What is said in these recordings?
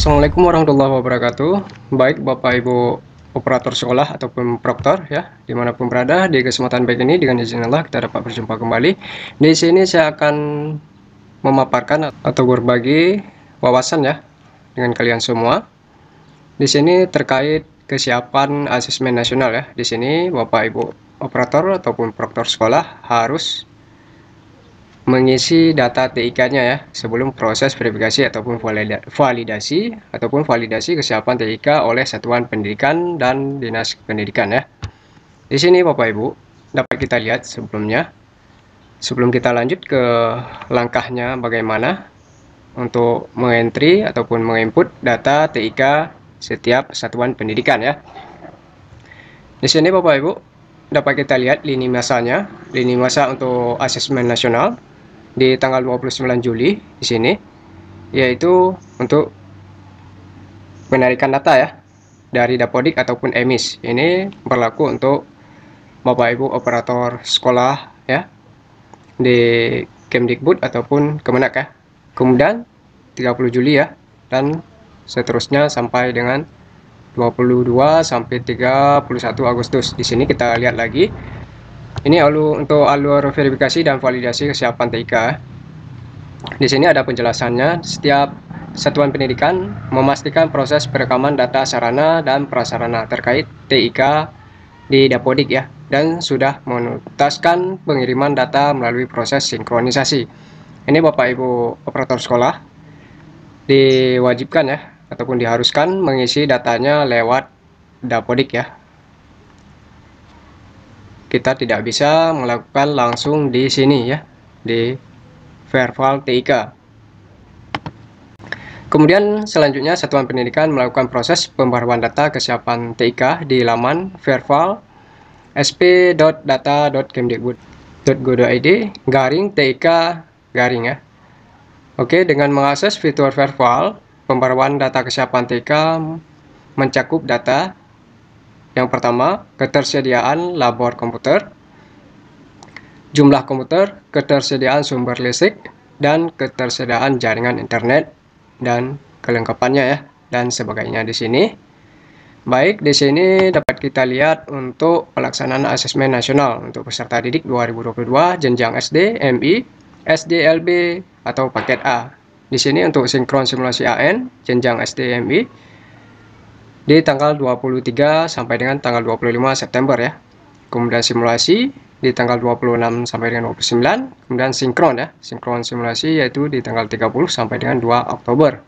Assalamualaikum warahmatullahi wabarakatuh. Baik Bapak Ibu operator sekolah ataupun proktor ya, dimanapun berada, di kesempatan baik ini dengan izin Allah kita dapat berjumpa kembali. Di sini saya akan memaparkan atau berbagi wawasan ya dengan kalian semua. Di sini terkait kesiapan asesmen nasional ya. Di sini Bapak Ibu operator ataupun proktor sekolah harus mengisi data TIK-nya ya sebelum proses verifikasi ataupun validasi kesiapan TIK oleh satuan pendidikan dan dinas pendidikan ya. Di sini Bapak Ibu dapat kita lihat sebelum kita lanjut ke langkahnya bagaimana untuk mengentry ataupun menginput data TIK setiap satuan pendidikan ya. Di sini Bapak Ibu dapat kita lihat lini masanya, lini masa untuk asesmen nasional di tanggal 29 Juli di sini, yaitu untuk penarikan data ya dari Dapodik ataupun EMIS. Ini berlaku untuk Bapak Ibu operator sekolah ya di Kemdikbud ataupun Kemenak ya. Kemudian 30 Juli ya, dan seterusnya sampai dengan 22 sampai 31 Agustus. Di sini kita lihat lagi. Ini untuk alur verifikasi dan validasi kesiapan TIK. Di sini ada penjelasannya. Setiap satuan pendidikan memastikan proses perekaman data sarana dan prasarana terkait TIK di Dapodik ya, dan sudah menuntaskan pengiriman data melalui proses sinkronisasi. Ini Bapak Ibu operator sekolah diwajibkan ya ataupun diharuskan mengisi datanya lewat Dapodik ya. Kita tidak bisa melakukan langsung di sini ya, di Verval TIK. Kemudian selanjutnya satuan pendidikan melakukan proses pembaruan data kesiapan TIK di laman verval sp.data.kemdikbud.go.id /TIK ya. Oke, dengan mengakses fitur verval, pembaruan data kesiapan TIK mencakup data. Yang pertama, ketersediaan labor komputer, jumlah komputer, ketersediaan sumber listrik, dan ketersediaan jaringan internet dan kelengkapannya ya, dan sebagainya di sini. Baik, di sini dapat kita lihat untuk pelaksanaan asesmen nasional untuk peserta didik 2022 jenjang SD, MI, SDLB atau paket A. Di sini untuk sinkron simulasi AN jenjang SD, MI di tanggal 23 sampai dengan tanggal 25 September ya. Kemudian simulasi di tanggal 26 sampai dengan 29. Kemudian sinkron ya. Sinkron simulasi yaitu di tanggal 30 sampai dengan 2 Oktober.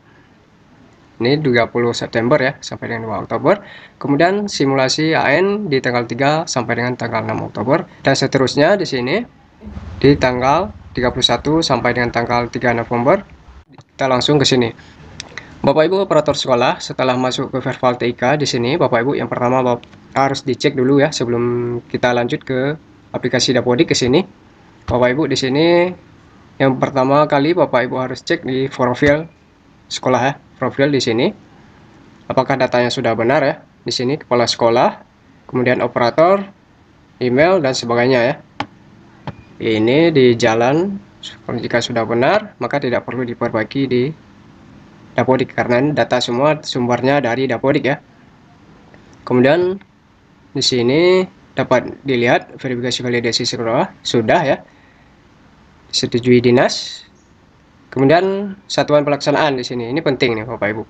Ini 30 September ya sampai dengan 2 Oktober. Kemudian simulasi AN di tanggal 3 sampai dengan tanggal 6 Oktober dan seterusnya di sini di tanggal 31 sampai dengan tanggal 3 November. Kita langsung ke sini. Bapak Ibu operator sekolah, setelah masuk ke verval TIK di sini, Bapak Ibu yang pertama harus dicek dulu ya sebelum kita lanjut ke aplikasi Dapodik ke sini. Bapak Ibu di sini yang pertama kali Bapak Ibu harus cek di profil sekolah ya, profil di sini. Apakah datanya sudah benar ya? Di sini kepala sekolah, kemudian operator, email dan sebagainya ya. Ini di jalan, jika sudah benar maka tidak perlu diperbaiki di Dapodik karena ini data semua sumbernya dari Dapodik ya. Kemudian di sini dapat dilihat verifikasi validasi sekolah sudah ya, setujui dinas. Kemudian satuan pelaksanaan di sini, ini penting nih Bapak Ibu.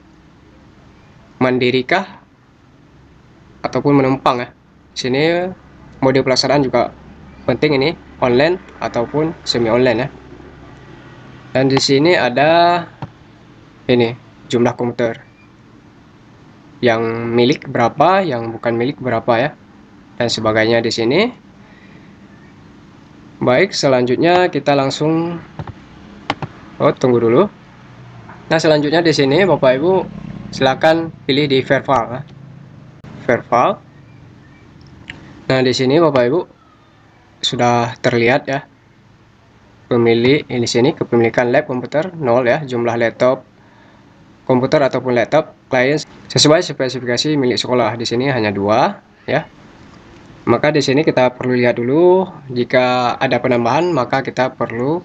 Mandirikah ataupun menumpang ya. Di sini mode pelaksanaan juga penting, ini online ataupun semi online ya. Dan di sini ada ini jumlah komputer yang milik berapa, yang bukan milik berapa ya, dan sebagainya di sini. Baik, selanjutnya kita langsung tunggu dulu. Nah, selanjutnya di sini Bapak Ibu silakan pilih di verval. Verval. Nah, di sini Bapak Ibu sudah terlihat ya. Pemilik ini sini kepemilikan lab komputer 0 ya, jumlah laptop komputer ataupun laptop klien sesuai spesifikasi milik sekolah di sini hanya 2 ya. Maka di sini kita perlu lihat dulu, jika ada penambahan maka kita perlu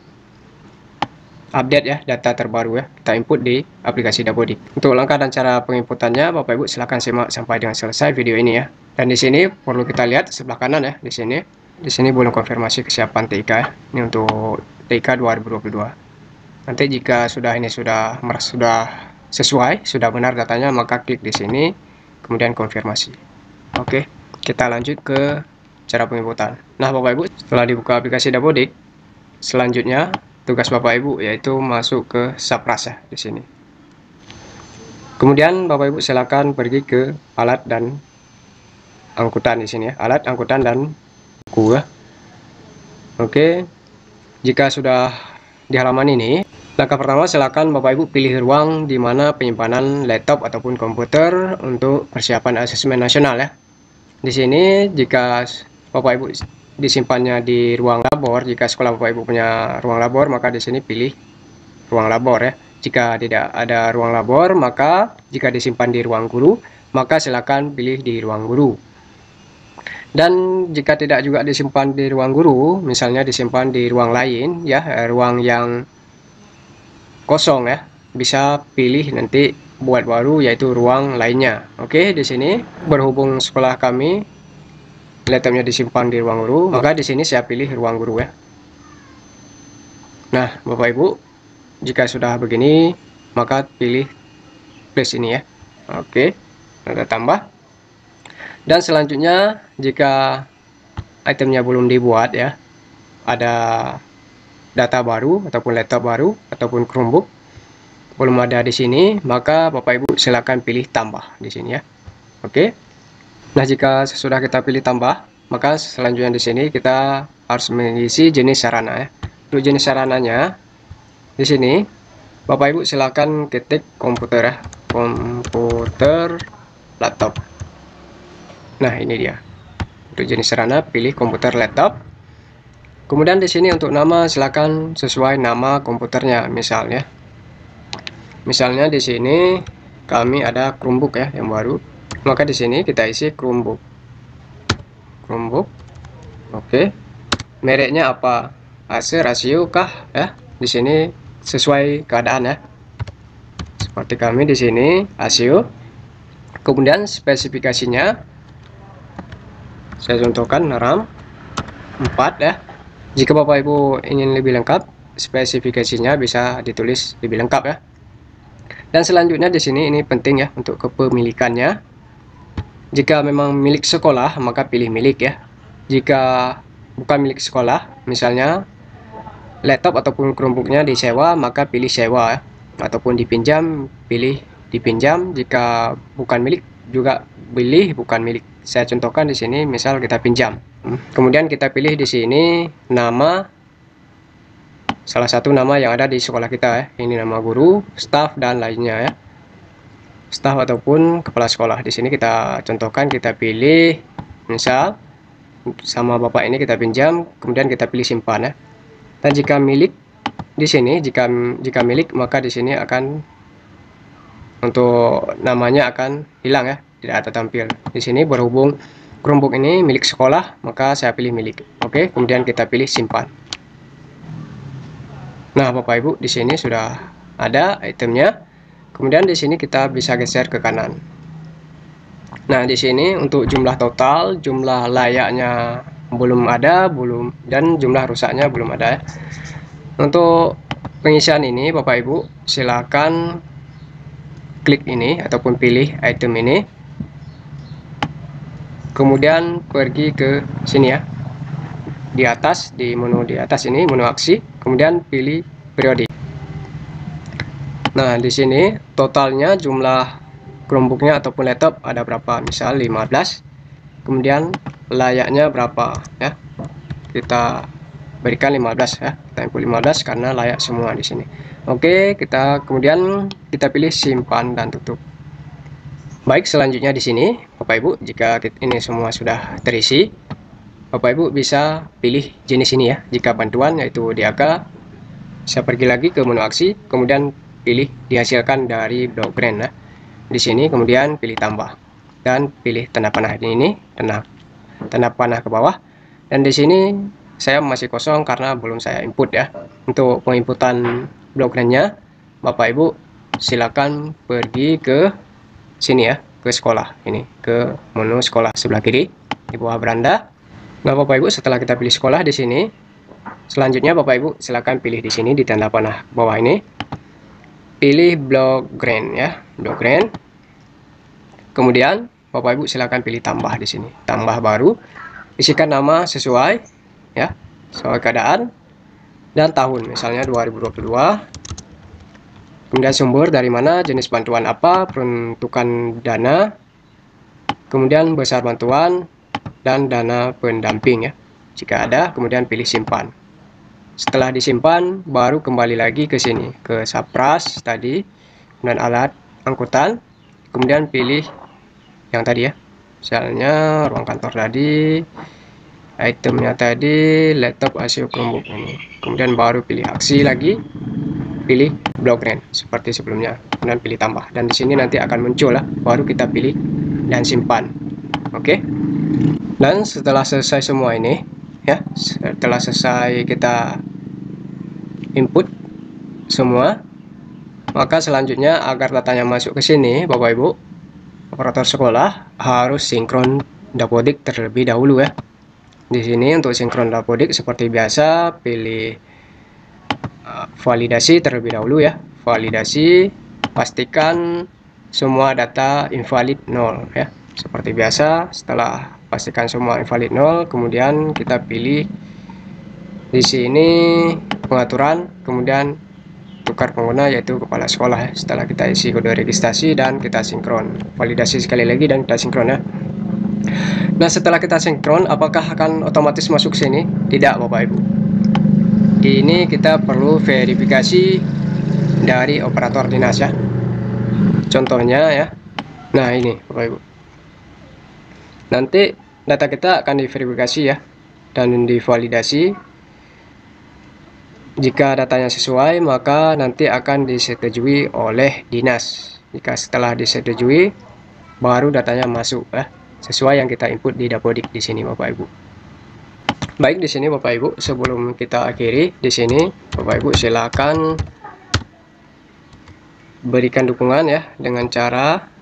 update ya, data terbaru ya, kita input di aplikasi Dapodik. Untuk langkah dan cara penginputannya, Bapak Ibu silahkan simak sampai dengan selesai video ini ya. Dan di sini perlu kita lihat sebelah kanan ya, di sini belum konfirmasi kesiapan TIK ya. Ini untuk TIK 2022. Nanti jika ini sudah sesuai, sudah benar datanya, maka klik di sini, kemudian konfirmasi. Oke, kita lanjut ke cara penginputan. Nah, Bapak Ibu, setelah dibuka aplikasi Dapodik, selanjutnya tugas Bapak Ibu yaitu masuk ke Sapras ya di sini. Kemudian Bapak Ibu silakan pergi ke alat dan angkutan di sini ya, alat, angkutan dan buku ya. Oke. Jika sudah di halaman ini, langkah pertama silakan Bapak Ibu pilih ruang di mana penyimpanan laptop ataupun komputer untuk persiapan asesmen nasional ya. Di sini jika Bapak Ibu disimpannya di ruang labor, jika sekolah Bapak Ibu punya ruang labor, maka di sini pilih ruang labor ya. Jika tidak ada ruang labor, maka jika disimpan di ruang guru, maka silakan pilih di ruang guru. Dan jika tidak juga disimpan di ruang guru, misalnya disimpan di ruang lain ya, ruang yang kosong ya, bisa pilih nanti buat baru yaitu ruang lainnya. Oke, di sini berhubung sekolah kami laptopnya disimpan di ruang guru, maka di sini saya pilih ruang guru ya. Nah, Bapak Ibu, jika sudah begini, maka pilih plus ini ya. Oke, tanda tambah. Dan selanjutnya, jika itemnya belum dibuat ya, ada data baru ataupun laptop baru ataupun Chromebook belum ada di sini, maka Bapak Ibu silakan pilih tambah di sini ya. Oke. Nah, jika sudah kita pilih tambah, maka selanjutnya di sini kita harus mengisi jenis sarana ya. Untuk jenis sarananya di sini Bapak Ibu silakan ketik komputer ya, komputer laptop. Nah, ini dia. Untuk jenis sarana pilih komputer laptop. Kemudian di sini untuk nama silakan sesuai nama komputernya, misalnya di sini kami ada Chromebook ya yang baru. Maka di sini kita isi Chromebook. Oke. Mereknya apa? Acer, Casio kah ya? Di sini sesuai keadaan ya. Seperti kami di sini Casio. Kemudian spesifikasinya saya contohkan RAM 4 ya. Jika Bapak Ibu ingin lebih lengkap, spesifikasinya bisa ditulis lebih lengkap ya. Dan selanjutnya di sini ini penting ya untuk kepemilikannya. Jika memang milik sekolah, maka pilih milik ya. Jika bukan milik sekolah, misalnya laptop ataupun Chromebooknya disewa, maka pilih sewa ya. Ataupun dipinjam, pilih dipinjam. Jika bukan milik, juga pilih bukan milik. Saya contohkan di sini, misal kita pinjam. Kemudian kita pilih di sini nama, salah satu nama yang ada di sekolah kita ya. Ini nama guru, staf dan lainnya ya. Staf ataupun kepala sekolah. Di sini kita contohkan, kita pilih misal sama Bapak ini kita pinjam, kemudian kita pilih simpan ya. Dan jika milik di sini, jika milik, maka di sini akan untuk namanya akan hilang ya, tidak ada tampil. Di sini berhubung Chromebook ini milik sekolah, maka saya pilih milik. Oke, kemudian kita pilih simpan. Nah, Bapak Ibu, di sini sudah ada itemnya. Kemudian di sini kita bisa geser ke kanan. Nah, di sini untuk jumlah total, jumlah layaknya belum ada, dan jumlah rusaknya belum ada ya. Untuk pengisian ini Bapak Ibu silakan klik ini ataupun pilih item ini. Kemudian pergi ke sini ya. Di atas, di menu di atas ini, menu aksi, kemudian pilih periodik. Nah, di sini totalnya jumlah Chromebooknya ataupun laptop ada berapa, misal 15. Kemudian layaknya berapa ya, kita berikan 15 ya, kita input 15 karena layak semua di sini. Oke, kemudian kita pilih simpan dan tutup. Baik, selanjutnya di sini Bapak Ibu, jika ini semua sudah terisi, Bapak Ibu bisa pilih jenis ini ya. Jika bantuan yaitu DAK, saya pergi lagi ke menu aksi, kemudian pilih dihasilkan dari blok brand ya. Di sini kemudian pilih tambah dan pilih tanda panah ini, tanda panah ke bawah. Dan di sini saya masih kosong karena belum saya input ya. Untuk penginputan blok range-nya, Bapak Ibu silakan pergi ke sini ya, ke sekolah. Ini ke menu sekolah sebelah kiri di bawah beranda. Nah, Bapak Ibu setelah kita pilih sekolah di sini, selanjutnya Bapak Ibu silakan pilih di sini di tanda panah bawah ini. Pilih blok green ya, blok green. Kemudian Bapak Ibu silakan pilih tambah di sini, tambah baru. Isikan nama sesuai ya, sesuai keadaan dan tahun, misalnya 2022. Kemudian sumber dari mana, jenis bantuan apa, peruntukan dana, kemudian besar bantuan dan dana pendamping ya. Jika ada, kemudian pilih simpan. Setelah disimpan, baru kembali lagi ke sini, ke Sapras tadi, kemudian alat angkutan, kemudian pilih yang tadi ya, misalnya ruang kantor tadi, itemnya tadi, laptop ASIO Chromebook ini. Kemudian baru pilih aksi lagi, pilih blok green seperti sebelumnya, kemudian pilih tambah, dan di sini nanti akan muncul lah, baru kita pilih dan simpan. Oke. Dan setelah selesai semua ini ya, setelah selesai kita input semua, maka selanjutnya agar datanya masuk ke sini, Bapak Ibu operator sekolah harus sinkron dapodik terlebih dahulu ya. Di sini untuk sinkron dapodik seperti biasa pilih validasi terlebih dahulu ya. Validasi, pastikan semua data invalid 0 ya. Seperti biasa, setelah pastikan semua invalid 0, kemudian kita pilih di sini pengaturan, kemudian tukar pengguna yaitu kepala sekolah ya. Setelah kita isi kode registrasi dan kita sinkron, validasi sekali lagi dan kita sinkron ya. Nah, setelah kita sinkron, apakah akan otomatis masuk sini? Tidak, Bapak Ibu. Ini kita perlu verifikasi dari operator dinas ya. Contohnya ya. Nah, ini Bapak Ibu. Nanti data kita akan diverifikasi ya dan divalidasi. Jika datanya sesuai, maka nanti akan disetujui oleh dinas. Jika setelah disetujui, baru datanya masuk ya, sesuai yang kita input di dapodik di sini Bapak Ibu. Baik, di sini Bapak Ibu, sebelum kita akhiri di sini, Bapak Ibu silakan berikan dukungan ya dengan cara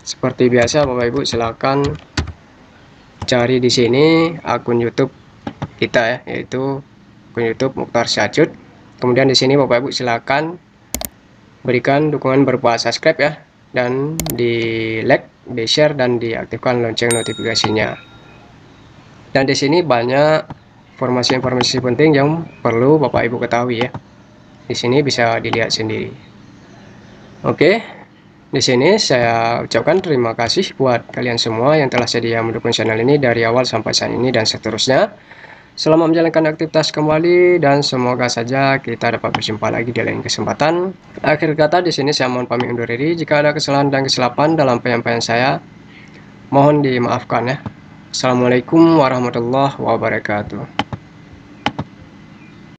seperti biasa. Bapak Ibu silakan cari di sini akun YouTube kita ya, yaitu akun YouTube Mukhtar Syahjud. Kemudian di sini Bapak Ibu silakan berikan dukungan berupa subscribe ya, dan di like, di share, dan diaktifkan lonceng notifikasinya. Dan di sini banyak informasi-informasi penting yang perlu Bapak Ibu ketahui ya. Di sini bisa dilihat sendiri. Oke, di sini saya ucapkan terima kasih buat kalian semua yang telah sedia mendukung channel ini dari awal sampai saat ini dan seterusnya. Selamat menjalankan aktivitas kembali dan semoga saja kita dapat berjumpa lagi di lain kesempatan. Akhir kata di sini saya mohon pamit undur diri. Jika ada kesalahan dan kesilapan dalam penyampaian saya, mohon dimaafkan ya. Assalamualaikum warahmatullahi wabarakatuh.